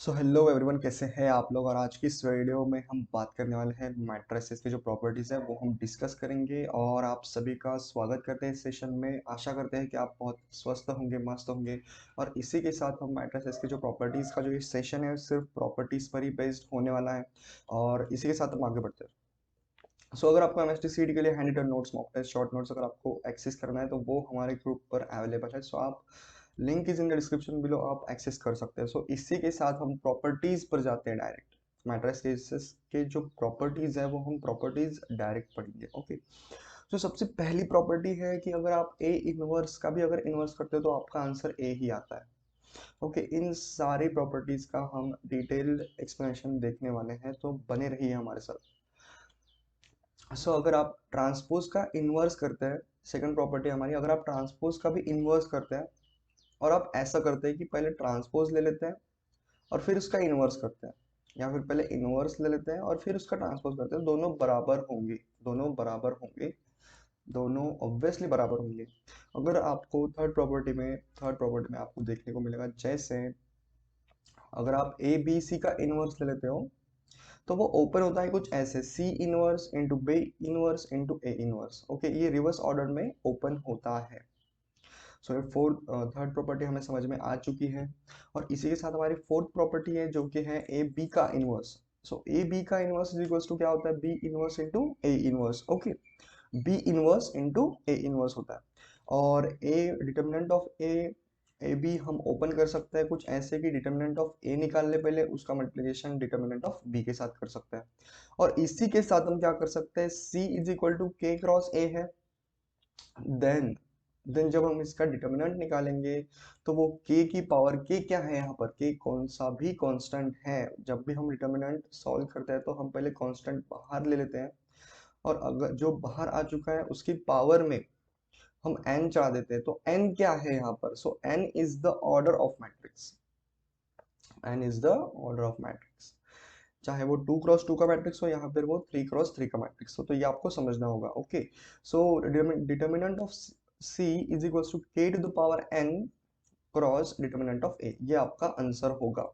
So hello everyone, कैसे हैं आप लोग। और आज की इस वीडियो में हम बात करने वाले हैं मैट्रेसेस की जो प्रॉपर्टीज़ है वो हम डिस्कस करेंगे। और आप सभी का स्वागत करते हैं इस सेशन में। आशा करते हैं कि आप बहुत स्वस्थ होंगे, मस्त होंगे। और इसी के साथ हम मैट्रेसेस की जो प्रॉपर्टीज़ का जो ये सेशन है सिर्फ प्रॉपर्टीज़ पर ही बेस्ड होने वाला है। और इसी के साथ हम आगे बढ़ते हैं। अगर आपको एमएसटी सीडी के लिए hand written notes, mock test, short notes अगर आपको एक्सेस करना है तो वो हमारे ग्रुप पर अवेलेबल है। आप link is in the description below, आप एक्सेस कर सकते हैं। इसी के साथ हम प्रॉपर्टीज पर जाते हैं डायरेक्ट। मैट्रेस केसेस के जो प्रॉपर्टीज है वो हम प्रॉपर्टीज डायरेक्ट पढ़ेंगे। ओके, तो सबसे पहली प्रॉपर्टी है कि अगर आप ए इनवर्स का भी अगर इनवर्स करते हो तो आपका आंसर ए ही आता है। ओके, इन सारी प्रॉपर्टीज का हम डिटेल्ड एक्सप्लेनेशन देखने वाले हैं, तो बने रहिए हमारे साथ। अगर आप ट्रांसपोज का इन्वर्स करते हैं, सेकंड प्रॉपर्टी हमारी, अगर आप ट्रांसपोज का भी इन्वर्स करते हैं और आप ऐसा करते हैं कि पहले ट्रांसपोज ले लेते हैं और फिर उसका इन्वर्स करते हैं, या फिर पहले इन्वर्स ले लेते हैं और फिर उसका ट्रांसपोज करते हैं, दोनों बराबर होंगे। दोनों बराबर होंगे, दोनों ऑब्वियसली बराबर होंगे। अगर आपको थर्ड प्रॉपर्टी में आपको देखने को मिलेगा, जैसे अगर आप ए बी सी का इन्वर्स ले लेते हो तो वो ओपन होता है कुछ ऐसे, C inverse into B inverse into A inverse. Okay, ये रिवर्स ऑर्डर में ओपन होता है। ये फोर्थ थर्ड प्रॉपर्टी हमें समझ में आ चुकी है। और इसी के साथ हमारी फोर्थ प्रॉपर्टी है जो कि है ए बी का इनवर्स। ए बी का इनवर्स इज इक्वल्स टू क्या होता है, B inverse into A inverse. Okay, B inverse into A inverse होता है। और A determinant of A B हम ओपन कर सकते हैं कुछ ऐसे कि डिटर्मिनेंट ऑफ ए निकाल ले पहले, उसका मल्टीप्लिकेशन डिटर्मिनेंट ऑफ बी के साथ कर सकते हैं। और इसी के साथ हम क्या कर सकते हैं, सी इज इक्वल टू के क्रॉस ए है। देन देन जब हम इसका डिटर्मिनेंट निकालेंगे तो वो k की पावर, k क्या है यहाँ पर, k कौन सा भी कांस्टेंट है। जब भी हम डिटर्मिनेंट सॉल्व करते हैं तो हम पहले कांस्टेंट बाहर ले लेते हैं, और अगर जो बाहर आ चुका है उसकी पावर में हम n चढ़ा देते हैं। तो n क्या है यहाँ पर, n is the order of matrix. n is the order of matrix, चाहे वो 2x2 का मैट्रिक्स हो, यहाँ पर वो 3x3 का मैट्रिक्स हो। तो ये आपको समझना होगा। Okay, so determinant of c is equals to k to the power n cross determinant of a, ये आपका आंसर होगा।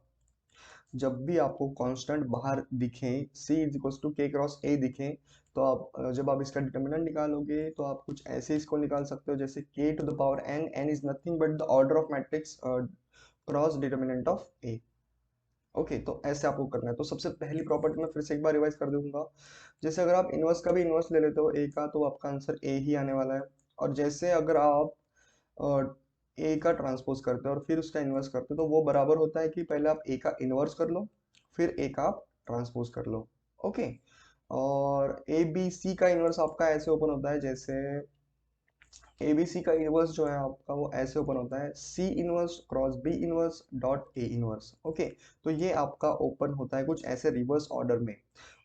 जब भी आपको कांस्टेंट बाहर दिखे, c इज इक्वल्स टू के क्रॉस ए दिखे, तो आप जब आप इसका डिटर्मिनेंट निकालोगे तो आप कुछ ऐसे इसको निकाल सकते हो, जैसे k to the power n, n is nothing but the order of matrix cross determinant of a। Okay, तो ऐसे आपको करना है। तो सबसे पहली प्रॉपर्टी में फिर से एक बार रिवाइज कर दूंगा। जैसे अगर आप इनवर्स का भी इनवर्स ले लेते हो ए का, तो आपका आंसर ए ही आने वाला है। और जैसे अगर आप ए का ट्रांसपोज करते हो और फिर उसका इनवर्स करते हो, तो वो बराबर होता है कि पहले आप ए का इनवर्स कर लो फिर ए का आप ट्रांसपोज कर लो। ओके, और ए बी सी का इनवर्स आपका ऐसे ओपन होता है, जैसे एबीसी का इनवर्स जो है आपका वो ऐसे ओपन होता है, C inverse cross B inverse dot A inverse. Okay, तो ये आपका ओपन होता है कुछ ऐसे रिवर्स ऑर्डर में।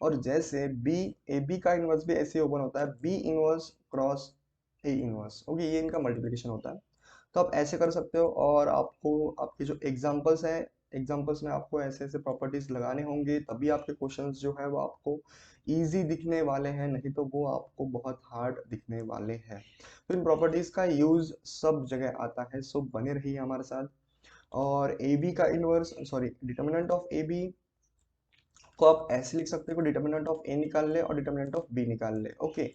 और जैसे बी ए बी का इनवर्स भी ऐसे ओपन होता है, B inverse cross A inverse. Okay, ये इनका मल्टीप्लिकेशन होता है। तो आप ऐसे कर सकते हो। और आपको आपके जो एग्जांपल्स हैं, एग्जांपल्स में आपको ऐसे ऐसे प्रॉपर्टीज लगाने होंगे, तभी आपके क्वेश्चंस जो है वो आपको इजी दिखने वाले हैं, नहीं तो वो आपको बहुत हार्ड दिखने वाले हैं। तो इन प्रॉपर्टीज का यूज सब जगह आता है, सो बने रहिए हमारे साथ। और ए बी का inverse, sorry, determinant of A B को आप ऐसे लिख सकते हो, डिटर्मिनेंट ऑफ ए निकाल ले और डिटर्मिनेंट ऑफ बी निकाल ले। ओके,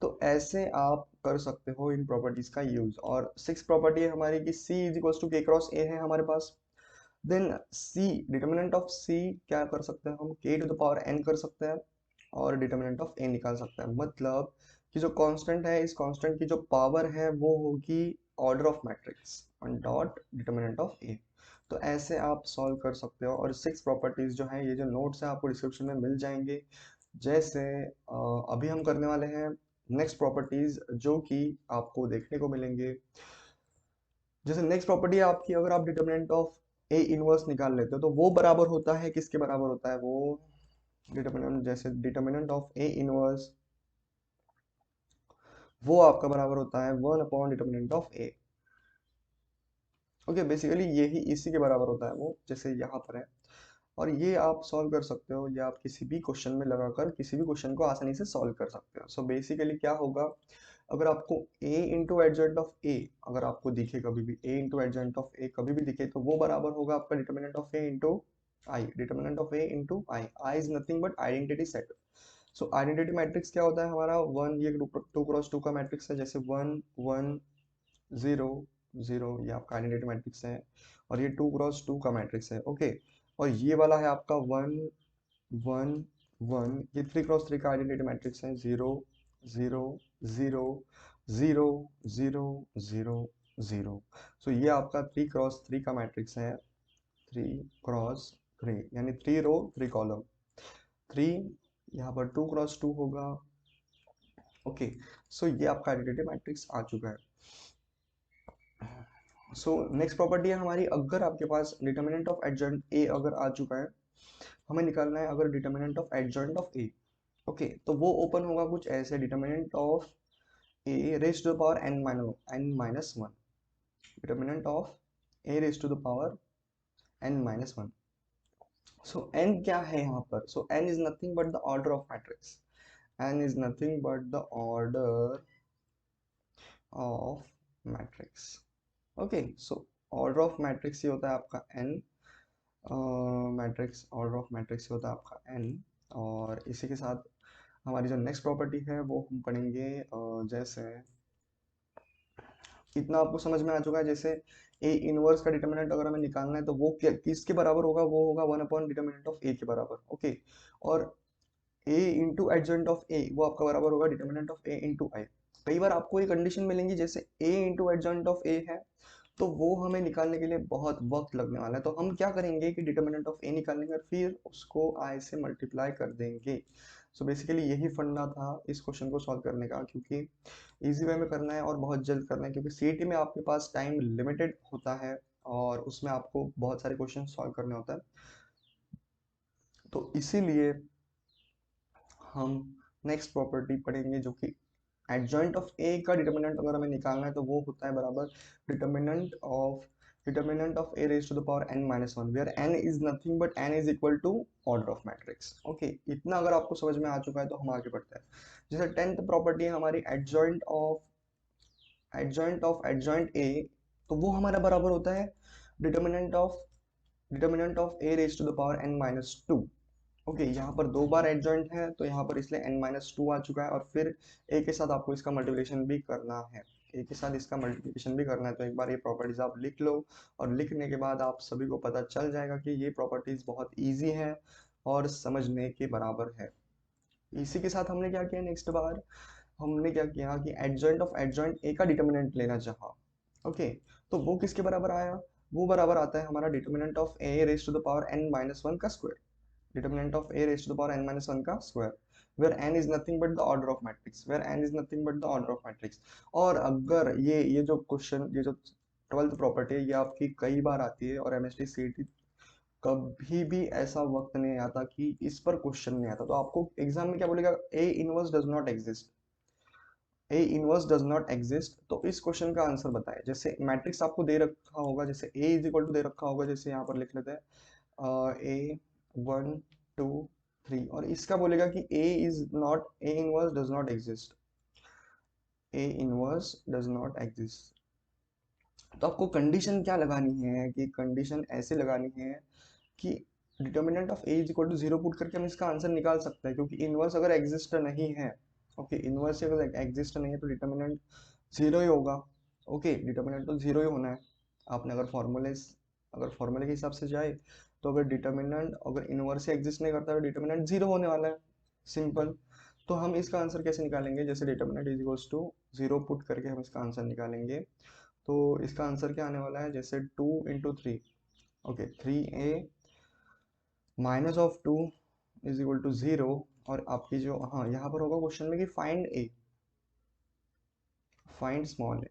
तो ऐसे आप कर सकते हो इन प्रॉपर्टीज का यूज। और सिक्स प्रॉपर्टी है हमारी कि c इज इक्वल टू के क्रॉस ए है हमारे पास। Then c, determinant of c क्या कर सकते हैं हम, k to the power n कर सकते हैं और डिटर्मिनेंट ऑफ a निकाल सकते हैं। मतलब कि जो कांस्टेंट है, इस कांस्टेंट की जो पावर है वो होगी order of matrix dot determinant of a। तो ऐसे आप सॉल्व कर सकते हो। और सिक्स प्रॉपर्टीज जो है, ये जो नोट्स है आपको डिस्क्रिप्शन में मिल जाएंगे। जैसे अभी हम करने वाले हैं नेक्स्ट प्रॉपर्टीज जो कि आपको देखने को मिलेंगे। जैसे नेक्स्ट प्रॉपर्टी है आपकी, अगर आप डिटर्मिनेंट ऑफ ए इनवर्स निकाल लेते हो तो वो बराबर होता है, किसके बराबर होता है वो, डिटर्मिनेंट, जैसे डिटर्मिनेंट ऑफ ए इनवर्स वो आपका बराबर होता है 1 upon determinant of A. Okay, basically यही इसी के बराबर होता है वो, जैसे यहाँ पर है। और ये आप सॉल्व कर सकते हो, या आप किसी भी क्वेश्चन में लगाकर किसी भी क्वेश्चन को आसानी से सॉल्व कर सकते हो। बेसिकली क्या होगा, अगर आपको a इंटू एडजेंट ऑफ ए, अगर आपको दिखे कभी भी a इंटू एडजेंट ऑफ ए कभी भी दिखे, तो वो बराबर होगा आपका determinant of a into I, determinant of A into I, I is nothing but identity set. So identity matrix क्या होता है हमारा, वन, ये टू क्रॉस टू का मैट्रिक्स है, जैसे वन वन जीरो जीरो, ये आपका आइडेंटिटी मैट्रिक्स है, और ये टू क्रॉस टू का मैट्रिक्स है, ओके। और ये वाला है आपका वन वन वन, ये थ्री क्रॉस थ्री का आइडेंटिटी मैट्रिक्स है, zero zero zero zero zero zero zero. So ये आपका थ्री क्रॉस थ्री का मैट्रिक्स है, थ्री क्रॉस थ्री, यानी three row three column, three, यहाँ पर टू क्रॉस टू होगा, ओके। सो ये आपका आइडेंटिटी मैट्रिक्स आ चुका है। सो नेक्स्ट प्रॉपर्टी है हमारी, अगर आपके पास डिटर्मिनेंट ऑफ एडजॉइंट ए अगर आ चुका है, हमें निकालना है अगर determinant of adjoint of A, okay, तो वो ओपन होगा कुछ ऐसे, determinant of A raise to the power n minus one, determinant of A raise to the power n minus one. So n क्या है यहाँ पर, so n is nothing but the order of matrix, n is nothing but the order of matrix, okay. So order of matrix ये होता है आपका N, matrix order of matrix होता है आपका एन। और इसी के साथ हमारी जो नेक्स्ट प्रॉपर्टी है वो हम पढ़ेंगे, जैसे इतना आपको समझ में आ चुका है, जैसे ए इनवर्स का डिटर्मिनेंट अगर हमें निकालना है तो वो क्या किसके बराबर होगा, वो होगा one upon determinant of A के बराबर, ओके। और ए इंटू एडजॉइंट ऑफ ए वो आपका बराबर होगा डिटर्मिनेंट ऑफ ए इंटू आई। कई बार आपको ये कंडीशन मिलेंगी, जैसे ए इंटू एडजॉइंट ऑफ ए है, तो वो हमें निकालने के लिए बहुत वक्त लगने वाला है, तो हम क्या करेंगे कि डिटर्मिनेंट ऑफ ए निकालेंगे और फिर उसको आई से मल्टीप्लाई कर देंगे। सो बेसिकली यही फंडा था इस क्वेश्चन को सॉल्व करने का, क्योंकि इजी वे में करना है और बहुत जल्द करना है, क्योंकि सीईटी में आपके पास टाइम लिमिटेड होता है और उसमें आपको बहुत सारे क्वेश्चन सॉल्व करने होता है, तो इसीलिए हम नेक्स्ट प्रॉपर्टी पढ़ेंगे जो कि एडजॉइंट ऑफ ए का डिटर्मिनेंट अगर हमें निकालना है तो वो होता है बराबर determinant of A raise to the power n minus one, where n is nothing but n is equal to order of matrix, okay. इतना अगर आपको समझ में आ चुका है तो हम आगे बढ़ते हैं। जैसे टेंथ प्रॉपर्टी है हमारी एडजॉइंट ए, तो वो हमारा बराबर होता है determinant of A raise to the power n minus two, okay. यहाँ पर दो बार एडजॉइंट है तो यहाँ पर इसलिए n माइनस टू आ चुका है, और फिर a के साथ आपको इसका मल्टीप्लिकेशन भी करना है, a के साथ इसका मल्टीप्लिकेशन भी करना है, तो एक बार ये प्रॉपर्टीज आप लिख लो, और लिखने के बाद आप सभी को पता चल जाएगा कि ये प्रॉपर्टीज बहुत इजी है और समझने के बराबर है। इसी के साथ हमने क्या किया, नेक्स्ट बार हमने क्या किया कि एडजॉइंट ऑफ एडजॉइंट ए का डिटर्मिनेंट लेना चाहा, ओके। तो वो किसके बराबर आया, वो बराबर आता है हमारा determinant of A raise to the power n minus one का square, determinant of a raised to the power n minus 1 का square, where n is nothing but the order of matrix, where n is nothing but the order of matrix। और अगर ये जो question, ये जो 12th property है, ये आपकी कई बार आती है, और एमएसटी सीईटी कभी भी ऐसा वक्त नहीं आता कि इस पर क्वेश्चन नहीं आता, तो आपको एग्जाम में क्या बोलेगा, ए inverse does not exist, A inverse does not exist, तो इस क्वेश्चन का आंसर बताएं। जैसे मैट्रिक्स आपको दे रखा होगा, जैसे ए इज इक्वल टू दे रखा होगा, जैसे यहाँ पर लिख लेते हैं ए वन टू थ्री, और इसका बोलेगा कि A is not, A inverse does not exist, A inverse does not exist. तो आपको कंडीशन क्या लगानी है, कि कंडीशन ऐसे लगानी है कि determinant of A is equal to zero put करके हम इसका आंसर निकाल सकते हैं, क्योंकि इनवर्स अगर एग्जिस्ट नहीं है, ओके, इनवर्स अगर एग्जिस्ट नहीं है तो डिटर्मिनेंट जीरो ही होगा, ओके, डिटर्मिनेंट तो जीरो ही होना है। आपने अगर फॉर्मूले के हिसाब से जाए तो अगर डिटर्मिनेंट अगर इनवर्स से एग्जिस्ट नहीं करता तो डिटर्मिनेंट जीरो होने वाला है, सिंपल। तो हम इसका आंसर कैसे निकालेंगे, जैसे determinant is equals to zero put करके हम इसका आंसर निकालेंगे, तो इसका आंसर क्या आने वाला है, जैसे two into three, okay, three A minus of two is equal to zero, और आपकी जो, हाँ, यहाँ पर होगा क्वेश्चन में कि फाइंड ए, फाइंड स्मॉल ए,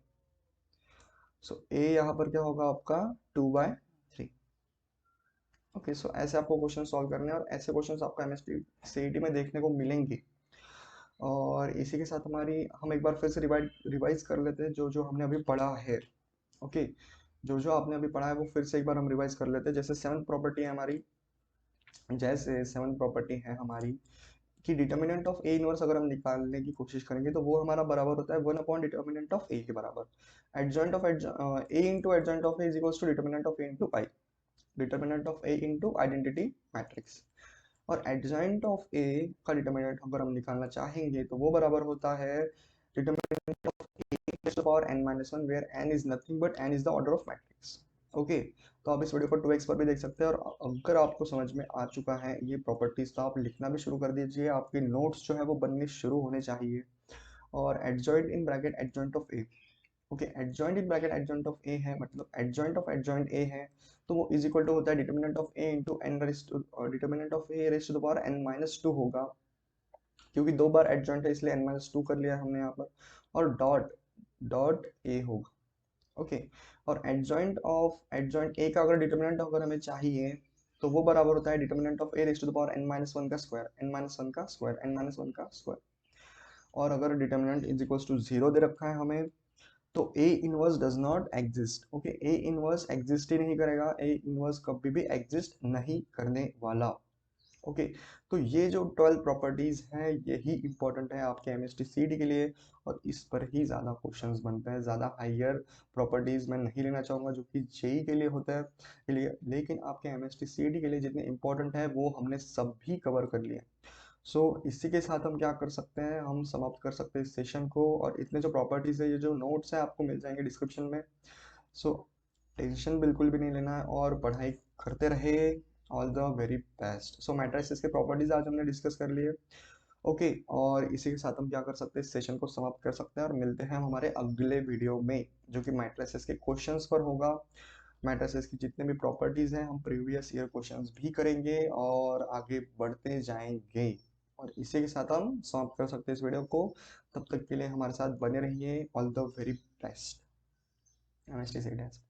सो ए यहाँ पर क्या होगा आपका टू बाय थ्री, ओके। सो ऐसे आपको क्वेश्चन सॉल्व करने हैं, और ऐसे क्वेश्चन आपको एमएसटी सीईटी में देखने को मिलेंगे। और इसी के साथ हमारी हम एक बार फिर से रिवाइज कर लेते हैं जो जो हमने अभी पढ़ा है, ओके। जो जो आपने अभी पढ़ा है वो फिर से एक बार हम रिवाइज कर लेते हैं। जैसे सेवंथ प्रॉपर्टी है हमारी, जैसे सेवंथ प्रॉपर्टी है हमारी कि डिटर्मिनेंट ऑफ ए इनवर्स अगर हम निकालने की कोशिश करेंगे तो वो हमारा बराबर होता है one upon determinant of A के बराबर, adjoint of A into adjoint of A is equals to determinant of A into I. Determinant of A into identity matrix. और एडजॉइंट ऑफ ए का डिटर्मिनेंट अगर हम निकालना चाहेंगे तो वो बराबर होता है determinant of A to the power n minus 1 where n is nothing but n is the order of matrix। Okay, तो आप इस वीडियो को 2x पर भी देख सकते हैं। और अगर आपको समझ में आ चुका है ये प्रॉपर्टीज तो आप लिखना भी शुरू कर दीजिए, आपके नोट्स जो है वो बनने शुरू होने चाहिए। और adjoint in bracket adjoint of A, okay, adjoint in bracket adjoint of A है, मतलब एडजॉइंट ऑफ एडजॉइंट ए है, तो वो इज इक्वल टू होता है determinant of A into N raise to, determinant of A raise to the power n minus 2 होगा, क्योंकि दो बार एडजॉइंट है इसलिए n माइनस 2 कर लिया हमने यहाँ पर। और डॉट डॉट ए होगा, ओके। और एडजॉइंट ए का अगर डिटर्मिनेंट अगर हमें चाहिए तो वो बराबर होता है determinant of A raise to the power n minus 1 का स्क्वायर, n माइनस 1 का स्क्वायर, n माइनस 1 का स्क्वायर। और अगर डिटर्मिनेंट इज इक्वल टू 0 दे रखा है हमें तो A inverse does not exist, okay, A inverse exist ही नहीं करेगा, ए इनवर्स कभी भी एग्जिस्ट नहीं करने वाला, ओके। तो ये जो 12 प्रॉपर्टीज हैं यही इंपॉर्टेंट है आपके एमएसटी सीडी के लिए, और इस पर ही ज़्यादा क्वेश्चंस बनते हैं। ज़्यादा हायर प्रॉपर्टीज मैं नहीं लेना चाहूँगा जो कि जेई के लिए होता है के लिए, लेकिन आपके एमएसटी सीडी के लिए जितने इंपॉर्टेंट है वो हमने सब भी कवर कर लिए। सो इसी के साथ हम क्या कर सकते हैं, हम समाप्त कर सकते हैं इस सेशन को। और इतने जो प्रॉपर्टीज है, ये जो नोट्स है आपको मिल जाएंगे डिस्क्रिप्शन में। सो टेंशन बिल्कुल भी नहीं लेना है और पढ़ाई करते रहे। All the very best. So matrices के प्रॉपर्टीज आज हमने डिस्कस कर लिए, ओके। और इसी के साथ हम क्या कर सकते हैं, इस सेशन को समाप्त कर सकते हैं और मिलते हैं हम हमारे अगले वीडियो में जो कि मैट्रिसेस के क्वेश्चंस पर होगा। मैट्रिसेस की जितने भी प्रॉपर्टीज हैं हम प्रीवियस ईयर क्वेश्चंस भी करेंगे और आगे बढ़ते जाएंगे। और इसी के साथ हम समाप्त कर सकते हैं इस वीडियो को। तब तक के लिए हमारे साथ बने रहिए। All the very best. नमस्ते।